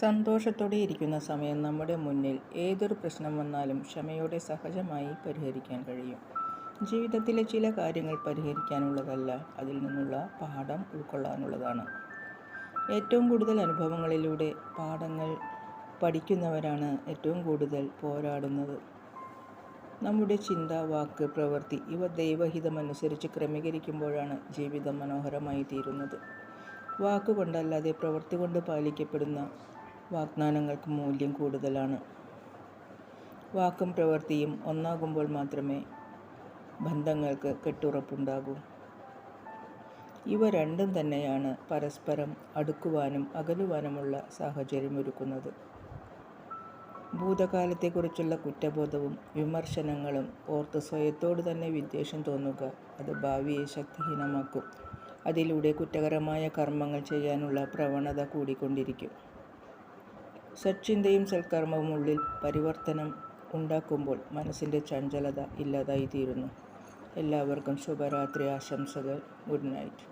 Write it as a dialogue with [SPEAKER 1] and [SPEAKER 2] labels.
[SPEAKER 1] സന്തോഷത്തോടെ ഇരിക്കുന്ന സമയം നമ്മുടെ മുന്നിൽ ഏതൊരു പ്രശ്നം വന്നാലും ക്ഷമയോടെ സഹജമായി പരിഹരിക്കാൻ കഴിയും. ജീവിതത്തിലെ ചില കാര്യങ്ങൾ പരിഹരിക്കാനുള്ളതല്ല, അതിൽ നിന്നുള്ള പാഠം ഉൾക്കൊള്ളാനുള്ളതാണ്. ഏറ്റവും കൂടുതൽ അനുഭവങ്ങളിലൂടെ പാഠങ്ങൾ പഠിക്കുന്നവരാണ് ഏറ്റവും കൂടുതൽ പോരാടുന്നത്. നമ്മുടെ ചിന്ത, വാക്ക്, പ്രവൃത്തി ഇവ ദൈവഹിതമനുസരിച്ച് ക്രമീകരിക്കുമ്പോഴാണ് ജീവിതം മനോഹരമായി തീരുന്നത്. വാക്കുകൊണ്ടല്ലാതെ പ്രവൃത്തി കൊണ്ട് പാലിക്കപ്പെടുന്ന വാഗ്ദാനങ്ങൾക്ക് മൂല്യം കൂടുതലാണ്. വാക്കും പ്രവൃത്തിയും ഒന്നാകുമ്പോൾ മാത്രമേ ബന്ധങ്ങൾക്ക് കെട്ടുറപ്പുണ്ടാകൂ. ഇവ രണ്ടും തന്നെയാണ് പരസ്പരം അടുക്കുവാനും അകലുവാനുമുള്ള സാഹചര്യമൊരുക്കുന്നത്. ഭൂതകാലത്തെക്കുറിച്ചുള്ള കുറ്റബോധവും വിമർശനങ്ങളും ഓർത്ത് സ്വയത്തോട് തന്നെ വിദ്വേഷം തോന്നുക അത് ഭാവിയെ ശക്തിഹീനമാക്കും. അതിലൂടെ കുറ്റകരമായ കർമ്മങ്ങൾ ചെയ്യാനുള്ള പ്രവണത കൂടിക്കൊണ്ടിരിക്കും. സച്ചിന്തയും സൽക്കർമ്മവും ഉള്ളിൽ പരിവർത്തനം ഉണ്ടാക്കുമ്പോൾ മനസ്സിൻ്റെ ചഞ്ചലത ഇല്ലാതായിത്തീരുന്നു. എല്ലാവർക്കും ശുഭരാത്രി ആശംസകൾ. Good night.